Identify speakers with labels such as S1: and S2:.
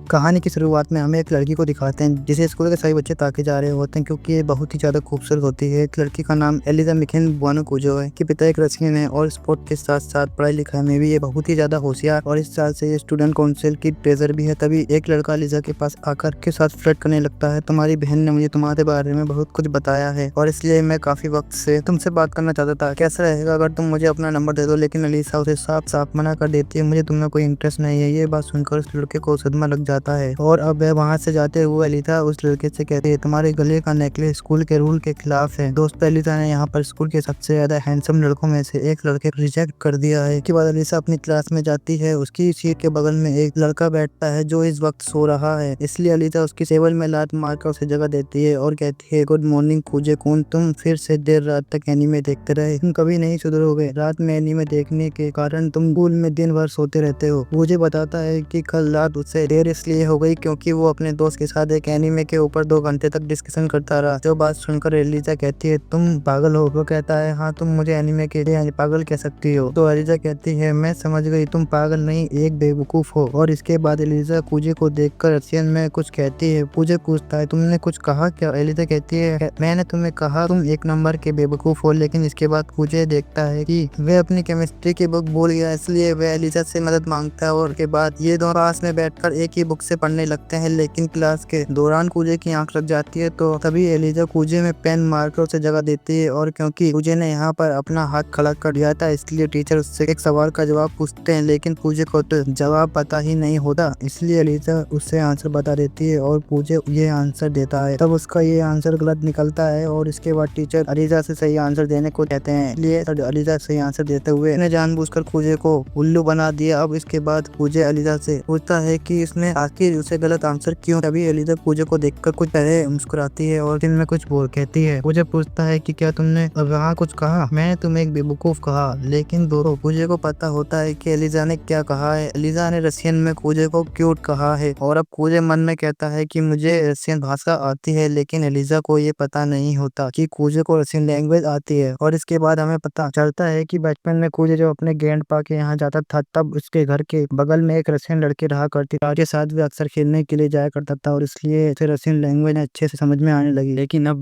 S1: कहानी की शुरुआत में हमें एक लड़की को दिखाते हैं जिसे स्कूल के सभी बच्चे ताके जा रहे होते हैं क्योंकि ये बहुत ही ज्यादा खूबसूरत होती है। एक लड़की का नाम एलिजा मिखेन बुआनो कुजो है कि पिता एक रशियन है और स्पोर्ट के साथ साथ पढ़ाई लिखाई में भी ये बहुत ही ज्यादा होशियार और इस साल से ये स्टूडेंट काउंसिल की ट्रेजर भी है। तभी एक लड़का एलिजा के पास आकर के साथ फ्लर्ट करने लगता है। तुम्हारी बहन ने मुझे तुम्हारे बारे में बहुत कुछ बताया है और इसलिए मैं काफी वक्त से तुमसे बात करना चाहता था। कैसा रहेगा अगर तुम मुझे अपना नंबर दे दो? लेकिन एलिसा उसे साफ साफ मना कर देती है, मुझे तुमने कोई इंटरेस्ट नहीं है। ये बात सुनकर उस लड़के को सदमा लग जाता है और अब वह वहाँ से जाते हुए एलिजा उस लड़के से कहती है, तुम्हारे गले का नेकलेस स्कूल के रूल के खिलाफ है। दोस्तों, एलिजा ने यहाँ पर स्कूल के सबसे ज्यादा हैंडसम लड़कों में से एक लड़के को रिजेक्ट कर दिया है। इसके बाद एलिजा अपनी क्लास में जाती है। उसकी सीट के बगल में एक लड़का बैठता है जो इस वक्त सो रहा है, इसलिए एलिजा उसकी टेबल में लात मारकर उसे जगह देती है और कहती है, गुड मॉर्निंग कुजे कुन, तुम फिर से देर रात तक एनीमे देखते रहे, तुम कभी नहीं सुधरोगे। रात में एनीमे देखने के कारण तुम स्कूल में दिन भर सोते रहते हो। मुझे बताता है कि कल रात उससे देर इसलिए हो गई क्योंकि वो अपने दोस्त के साथ एक एनीमे के ऊपर 2 घंटे तक डिस्कशन करता रहा। जो बात सुनकर एलिजा कहती है, तुम पागल हो? वो कहता है, हाँ, तुम मुझे एनीमे के लिए पागल कह सकती हो। तो एलिजा कहती है, मैं समझ गई, तुम पागल नहीं एक बेवकूफ हो। और इसके बाद एलिजा कुजे को देखकर रशियन में कुछ कहती है। कुजे पूछता है, तुमने कुछ कहा क्या? एलिजा कहती है, मैंने तुम्हें कहा तुम एक नंबर के बेवकूफ हो। लेकिन इसके बाद कुजे देखता है कि वह अपनी केमिस्ट्री की बुक भूल गया, इसलिए वह एलिजा से मदद मांगता है और के बाद ये दोनों पास में बैठकर एक ही बुक से पढ़ने लगते हैं। लेकिन क्लास के दौरान कुजे की आंख लग जाती है तो तभी एलिजा कुजे में पेन मारकर उसे जगह देती है और क्योंकि कुजे ने यहाँ पर अपना हाथ खड़ा कर दिया था इसलिए टीचर उससे एक सवाल का जवाब पूछते हैं, लेकिन कुजे को तो जवाब पता ही नहीं होता, इसलिए एलिजा उससे आंसर बता देती है और कुजे ये आंसर देता है। तब उसका ये आंसर गलत निकलता है और इसके बाद टीचर एलिजा से सही आंसर देने को कहते हैं, इसलिए एलिजा सही आंसर देते हुए उसने जानबूझकर कुजे को उल्लू बना दिया। अब इसके बाद कुजे एलिजा से पूछता है कि इसने आखिर उसे गलत आंसर क्यों? तभी एलिजा कुजे को देखकर कुछ पहले मुस्कुराती है और दिल में कुछ बोल कहती है। कुजे पूछता है कि क्या तुमने वहाँ कुछ कहा? मैंने तुम्हें एक बेवकूफ कहा। लेकिन दोस्तों, कुजे को पता होता है कि एलिजा ने क्या कहा है। एलिजा ने रशियन में कुजे को क्यूट कहा है और अब कुजे मन में कहता है कि मुझे रशियन भाषा आती है, लेकिन एलिजा को ये पता नहीं होता कि कुजे को रशियन लैंग्वेज आती है। और इसके बाद हमें पता चलता है कि बचपन में कुजे जो अपने ग्रैंडपा के यहाँ जाता था तब उसके घर के बगल में एक रशियन लड़के रहा करती थी, के साथ भी अक्सर खेलने के लिए जाया करता था और इसलिए उसे रशियन लैंग्वेज अच्छे से समझ में आने लगी। लेकिन अब